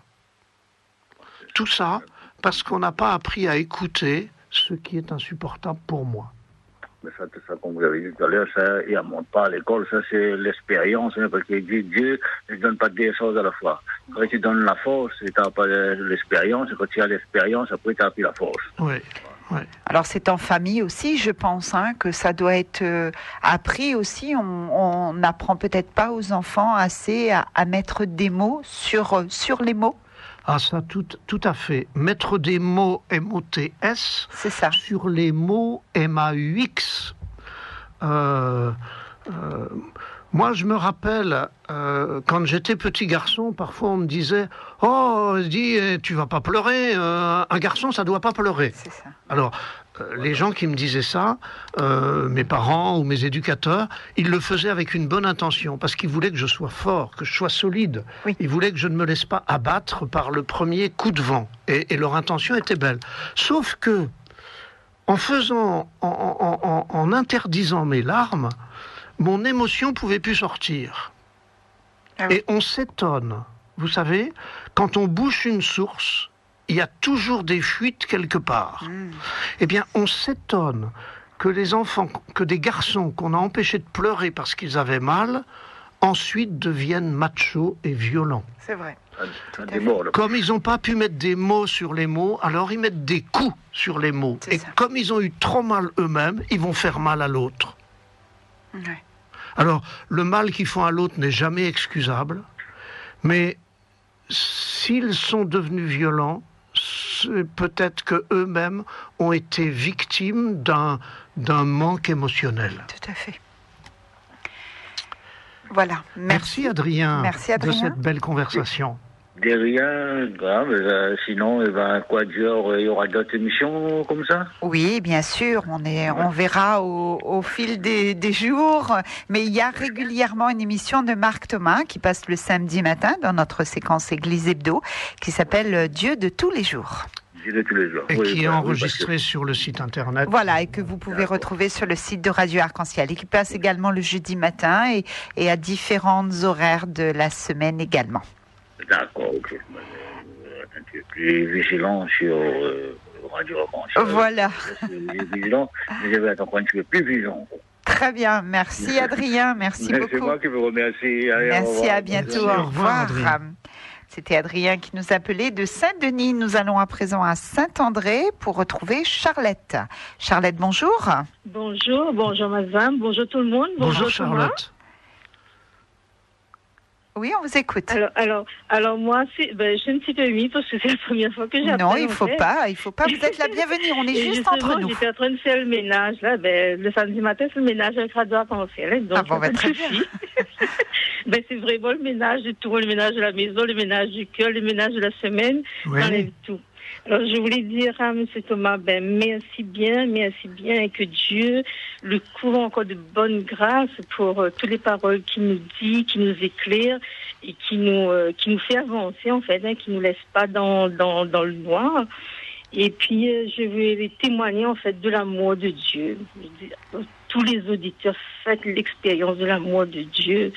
Tout ça parce qu'on n'a pas appris à écouter ce qui est insupportable pour moi. Mais ça, comme vous avez dit tout à l'heure, ça, il ne monte pas à l'école, ça c'est l'expérience, hein, parce que Dieu ne donne pas deux choses à la fois. Quand tu donnes la force, tu n'as pas l'expérience, et quand tu as l'expérience, après tu as appris la force. Oui. Oui. Alors c'est en famille aussi, je pense, que ça doit être appris aussi. On n'apprend peut-être pas aux enfants assez à mettre des mots sur les mots. Ah ça, tout à fait. Mettre des mots M-O-T-S c'est ça. Sur les mots M-A-U-X. Moi, je me rappelle, quand j'étais petit garçon, parfois on me disait « Oh, dis, tu vas pas pleurer, un garçon, ça doit pas pleurer. » C'est ça. Alors, les gens qui me disaient ça, mes parents ou mes éducateurs, ils le faisaient avec une bonne intention, parce qu'ils voulaient que je sois fort, que je sois solide. Oui. Ils voulaient que je ne me laisse pas abattre par le premier coup de vent. Et leur intention était belle. Sauf que, en interdisant mes larmes, mon émotion pouvait plus sortir. Ah oui. Et on s'étonne. Vous savez, quand on bouche une source, il y a toujours des fuites quelque part. Eh bien, on s'étonne que les enfants, que des garçons qu'on a empêchés de pleurer parce qu'ils avaient mal, ensuite deviennent machos et violents. C'est vrai. Comme ils n'ont pas pu mettre des mots sur les mots, alors ils mettent des coups sur les mots. Et comme ils ont eu trop mal eux-mêmes, ils vont faire mal à l'autre. Ouais. Alors, le mal qu'ils font à l'autre n'est jamais excusable, mais s'ils sont devenus violents, c'est peut-être qu'eux-mêmes ont été victimes d'un manque émotionnel. Tout à fait. Voilà. Merci Adrien, de cette belle conversation. De rien, grave. Sinon, quoi dire, il y aura d'autres émissions comme ça? Oui, bien sûr. On verra au fil des jours. Mais il y a régulièrement une émission de Marc Thomas qui passe le samedi matin dans notre séquence Église Hebdo, qui s'appelle Dieu de tous les jours. Dieu de tous les jours. Et qui est enregistré sur le site internet. Voilà, et que vous pouvez retrouver sur le site de Radio Arc-en-Ciel. Et qui passe également le jeudi matin et à différentes horaires de la semaine également. D'accord, ok. Un peu plus vigilant sur Radio Arc-en-Ciel. Voilà. Je suis vigilant, mais je vais être encore un petit peu plus vigilant. Très bien, merci Adrien, merci beaucoup. C'est moi qui vous remercie. Allez, merci, à bientôt, au revoir. C'était Adrien qui nous appelait de Saint-Denis. Nous allons à présent à Saint-André pour retrouver Charlotte. Charlotte, bonjour. Bonjour madame, bonjour tout le monde. Bonjour Charlotte. Oui, on vous écoute. Alors moi, je suis un petit peu émue parce que c'est la première fois que j'appelle. Non, il faut pas. Vous êtes la bienvenue. On est juste entre nous. J'étais en train de faire le ménage là. Le samedi matin, c'est le ménage avec Radio Arc-en-Ciel. Donc, très bien. C'est vraiment le ménage de tout, le ménage de la maison, le ménage du cœur, le ménage de la semaine. J'enlève tout. Alors, je voulais dire à M. Thomas, merci bien, et que Dieu lui couvre encore de bonnes grâces pour toutes les paroles qu'il nous dit, qui nous éclaire et qui nous fait avancer, en fait, qui nous laisse pas dans le noir. Et puis, je vais témoigner, en fait, de l'amour de Dieu. Tous les auditeurs, faites l'expérience de l'amour de Dieu.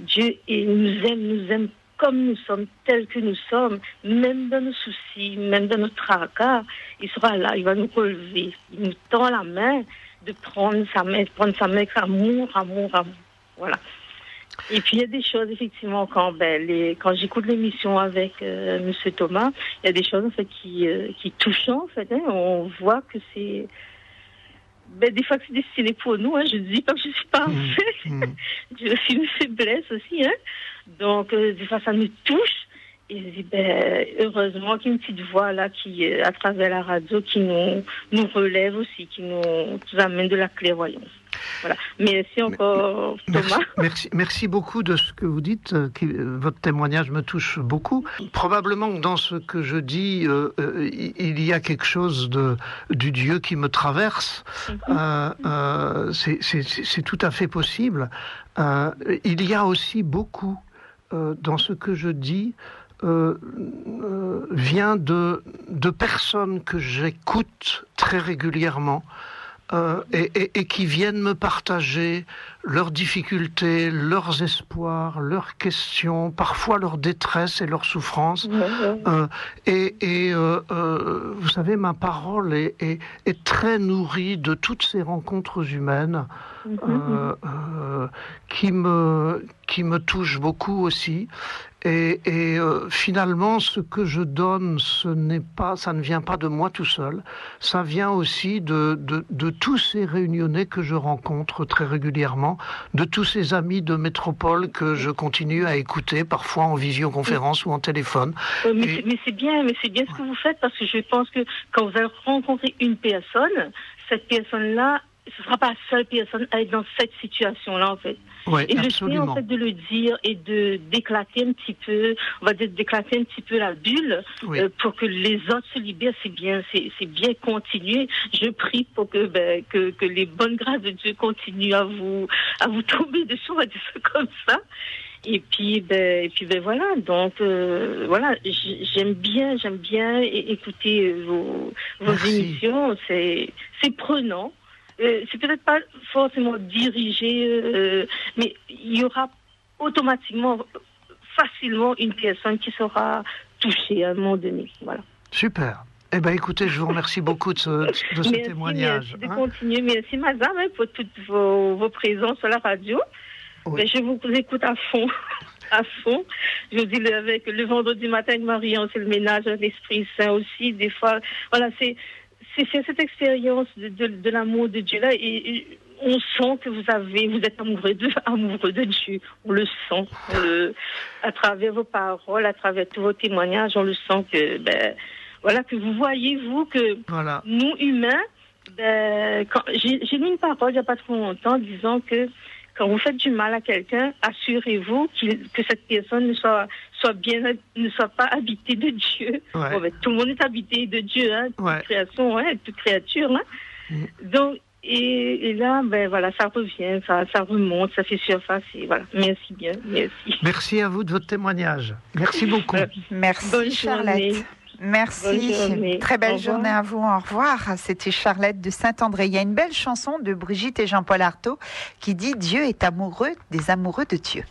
Dieu nous aime comme nous sommes, tels que nous sommes, même dans nos soucis, même dans nos tracas. Il sera là, il va nous relever. Il nous tend la main, de prendre sa main avec amour. Voilà. Et puis il y a des choses effectivement quand j'écoute l'émission avec Monsieur Thomas, il y a des choses en fait qui touchent en fait. Hein, on voit que c'est des fois que c'est destiné pour nous. Hein, je ne dis pas que je suis parfaite. J'ai aussi une faiblesse aussi. Hein, donc des fois ça me touche. Et je dis, heureusement qu'il y a une petite voix là qui, à travers la radio, qui nous relève aussi, qui nous amène de la clairvoyance. Voilà. Merci encore, Thomas. Merci beaucoup de ce que vous dites. Votre témoignage me touche beaucoup. Probablement que dans ce que je dis, il y a quelque chose du Dieu qui me traverse. C'est tout à fait possible. Il y a aussi beaucoup dans ce que je dis vient de personnes que j'écoute très régulièrement et qui viennent me partager leurs difficultés, leurs espoirs, leurs questions, parfois leur détresse et leurs souffrances. Vous savez, ma parole est très nourrie de toutes ces rencontres humaines qui me touchent beaucoup aussi. Et finalement, ce que je donne, ça ne vient pas de moi tout seul. Ça vient aussi de tous ces réunionnais que je rencontre très régulièrement, de tous ces amis de métropole que je continue à écouter, parfois en visioconférence ou en téléphone. Mais c'est bien ce que vous faites, parce que je pense que quand vous allez rencontrer une personne, cette personne-là, ce ne sera pas la seule personne à être dans cette situation-là, en fait. Oui, et absolument. j'essaie, en fait, de le dire et d'éclater un petit peu, d'éclater un petit peu la bulle, pour que les autres se libèrent. C'est bien continuer. Je prie pour que les bonnes grâces de Dieu continuent à vous tomber dessus, on va dire ça comme ça. Et puis voilà. Donc voilà, j'aime bien écouter vos émissions. C'est prenant. C'est peut-être pas forcément dirigé, mais il y aura automatiquement, facilement une personne qui sera touchée à un moment donné. Voilà. Super. Eh bien, écoutez, je vous remercie beaucoup de ce témoignage. Merci de continuer. Merci, madame, pour toutes vos présences sur la radio. Oui. Mais je vous écoute à fond. Je vous dis, avec le vendredi matin avec Marion, c'est le ménage avec l'Esprit Saint aussi. Des fois, voilà, c'est cette expérience de l'amour de Dieu là, et on sent que vous êtes amoureux de Dieu. On le sent à travers vos paroles, à travers tous vos témoignages. On le sent que que vous voyez que nous humains, j'ai lu une parole il n'y a pas trop longtemps disant que quand vous faites du mal à quelqu'un, assurez-vous que cette personne ne soit pas habitée de Dieu. Ouais. Bon, tout le monde est habité de Dieu, hein, toute création, toute créature. Hein. Donc, et là, ça revient, ça remonte, ça fait surface. Et voilà. Merci bien, merci. Merci à vous de votre témoignage. Merci beaucoup. Merci, bonne Charlotte. Journée. Merci. Très belle journée à vous. Au revoir. C'était Charlotte de Saint-André. Il y a une belle chanson de Brigitte et Jean-Paul Artaud qui dit « Dieu est amoureux des amoureux de Dieu ».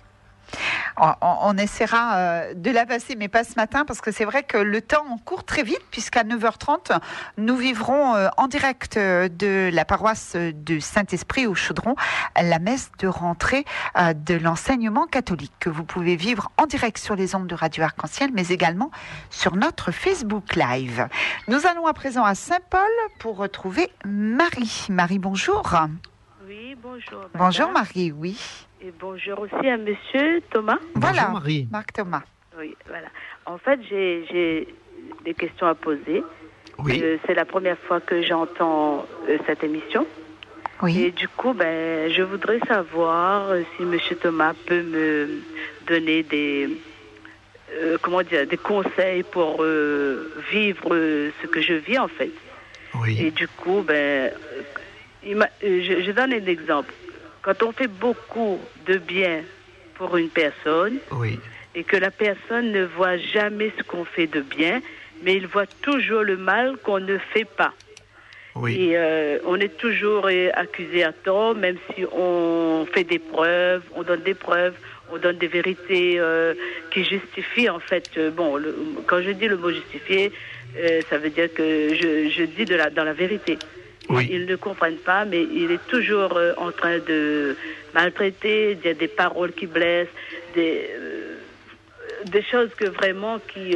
On essaiera de la passer, mais pas ce matin, parce que c'est vrai que le temps court très vite, puisqu'à 9h30, nous vivrons en direct de la paroisse de Saint-Esprit au Chaudron, la messe de rentrée de l'enseignement catholique, que vous pouvez vivre en direct sur les ondes de Radio Arc-en-Ciel, mais également sur notre Facebook Live. Nous allons à présent à Saint-Paul pour retrouver Marie. Marie, bonjour. Oui, bonjour. Madame. Bonjour Marie, oui. Et bonjour aussi à Monsieur Thomas. Voilà, bonjour Marie. Marc Thomas. Oui, voilà. En fait, j'ai des questions à poser. Oui. C'est la première fois que j'entends cette émission. Oui. Et du coup, je voudrais savoir si Monsieur Thomas peut me donner des conseils pour vivre ce que je vis en fait. Oui. Et du coup, je donne un exemple. Quand on fait beaucoup de bien pour une personne, oui, et que la personne ne voit jamais ce qu'on fait de bien, mais il voit toujours le mal qu'on ne fait pas. Oui. Et on est toujours accusé à tort, même si on fait des preuves, on donne des preuves, on donne des vérités qui justifient en fait. Quand je dis le mot justifier, ça veut dire que je dis dans la vérité. Oui. Ils ne comprennent pas, mais il est toujours en train de maltraiter, dire des paroles qui blessent, des choses que vraiment qui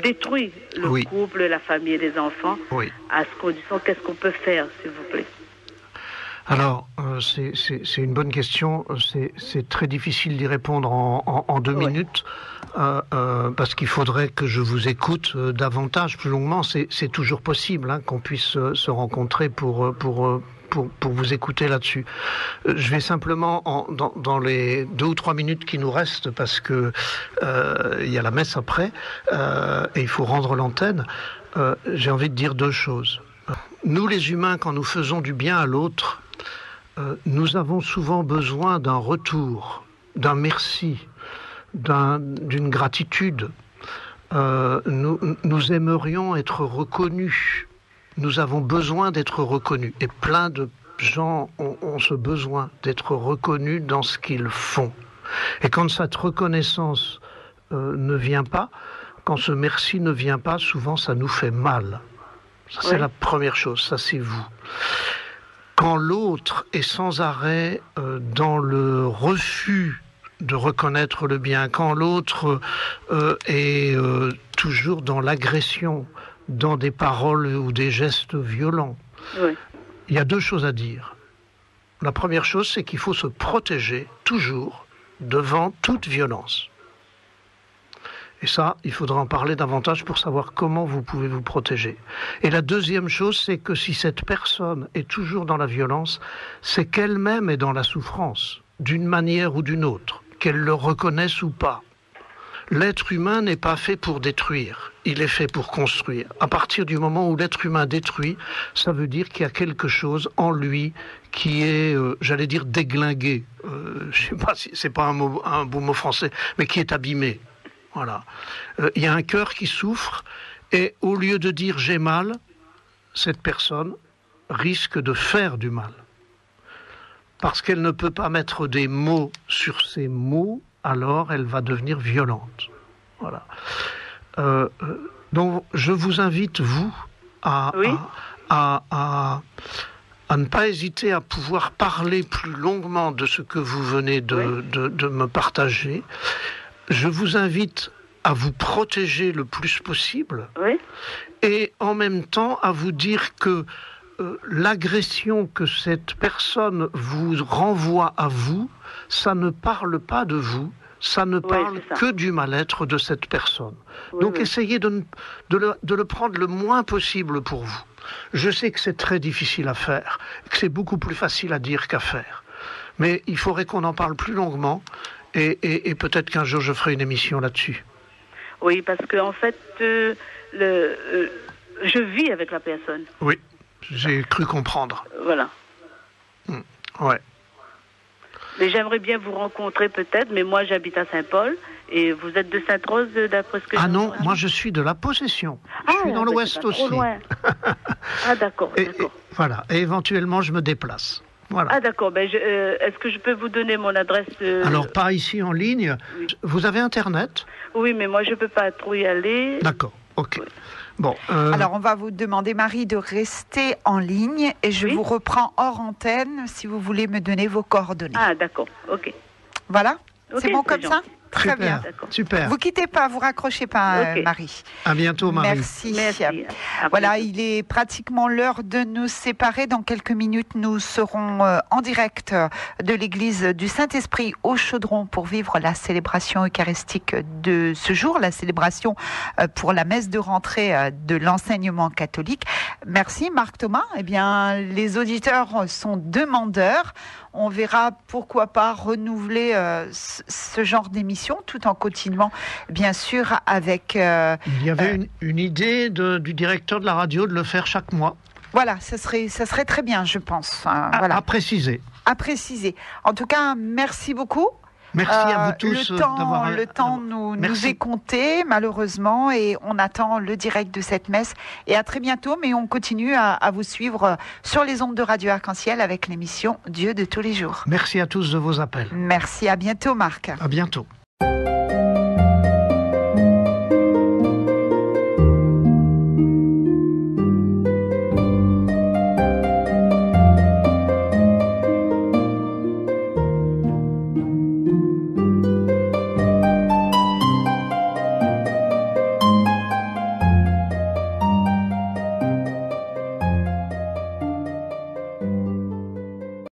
détruisent le couple, la famille et les enfants. Oui. À ce condition, qu'est-ce qu'on peut faire, s'il vous plaît? Alors, c'est une bonne question. C'est très difficile d'y répondre en 2 minutes, parce qu'il faudrait que je vous écoute davantage, plus longuement. C'est toujours possible qu'on puisse se rencontrer pour vous écouter là-dessus. Je vais simplement, dans les 2 ou 3 minutes qui nous restent, parce que il y a la messe après, et il faut rendre l'antenne, j'ai envie de dire 2 choses. Nous, les humains, quand nous faisons du bien à l'autre, nous avons souvent besoin d'un retour, d'un merci, d'une gratitude. Nous aimerions être reconnus. Nous avons besoin d'être reconnus. Et plein de gens ont ce besoin d'être reconnus dans ce qu'ils font. Et quand cette reconnaissance ne vient pas, quand ce merci ne vient pas, souvent ça nous fait mal. Ça, c'est la première chose, ça c'est vous. Quand l'autre est sans arrêt dans le refus de reconnaître le bien, quand l'autre est toujours dans l'agression, dans des paroles ou des gestes violents, il y a 2 choses à dire. La première chose, c'est qu'il faut se protéger toujours devant toute violence. Et ça, il faudra en parler davantage pour savoir comment vous pouvez vous protéger. Et la deuxième chose, c'est que si cette personne est toujours dans la violence, c'est qu'elle-même est dans la souffrance, d'une manière ou d'une autre, qu'elle le reconnaisse ou pas. L'être humain n'est pas fait pour détruire, il est fait pour construire. À partir du moment où l'être humain détruit, ça veut dire qu'il y a quelque chose en lui qui est, j'allais dire, déglingué. Je sais pas si c'est pas un beau mot français, mais qui est abîmé. Voilà. Il y a un cœur qui souffre et au lieu de dire j'ai mal, cette personne risque de faire du mal. Parce qu'elle ne peut pas mettre des mots sur ces mots, alors elle va devenir violente. Voilà. Donc je vous invite, vous, à ne pas hésiter à pouvoir parler plus longuement de ce que vous venez de me partager. Je vous invite à vous protéger le plus possible et en même temps à vous dire que l'agression que cette personne vous renvoie à vous, ça ne parle pas de vous, ça ne parle que du mal-être de cette personne. Donc essayez de le prendre le moins possible pour vous. Je sais que c'est très difficile à faire, que c'est beaucoup plus facile à dire qu'à faire. Mais il faudrait qu'on en parle plus longuement. Et peut-être qu'un jour je ferai une émission là-dessus. Oui, parce que en fait, je vis avec la personne. Oui, j'ai cru comprendre. Voilà. Ouais. Mais j'aimerais bien vous rencontrer peut-être, mais moi j'habite à Saint-Paul et vous êtes de Sainte-Rose d'après ce que Ah non, moi je suis de la Possession. Je suis dans l'Ouest aussi. Trop loin. Ah d'accord. Voilà, et éventuellement je me déplace. Voilà. Ah d'accord, est-ce que je peux vous donner mon adresse Alors pas ici en ligne, vous avez Internet? Oui, mais moi je ne peux pas trop y aller. D'accord, ok. Oui. Bon, alors on va vous demander, Marie, de rester en ligne et je vous reprends hors antenne si vous voulez me donner vos coordonnées. Ah d'accord, ok. Voilà, c'est bon comme ça? Très bien. Super. Vous quittez pas, vous raccrochez pas, Marie. À bientôt, Marie. Merci. Voilà, il est pratiquement l'heure de nous séparer. Dans quelques minutes, nous serons en direct de l'église du Saint-Esprit au Chaudron pour vivre la célébration eucharistique de ce jour, la célébration pour la messe de rentrée de l'enseignement catholique. Merci, Marc Thomas. Eh bien, les auditeurs sont demandeurs. On verra pourquoi pas renouveler ce genre d'émission tout en continuant bien sûr avec... Il y avait une idée du directeur de la radio de le faire chaque mois. Voilà, ça serait très bien, je pense. Voilà. À préciser. À préciser. En tout cas, merci beaucoup. Merci à vous tous d'avoir... Le temps nous est compté, malheureusement, et on attend le direct de cette messe. Et à très bientôt, mais on continue à vous suivre sur les ondes de Radio Arc-en-Ciel avec l'émission Dieu de tous les jours. Merci à tous de vos appels. Merci, à bientôt, Marc. À bientôt.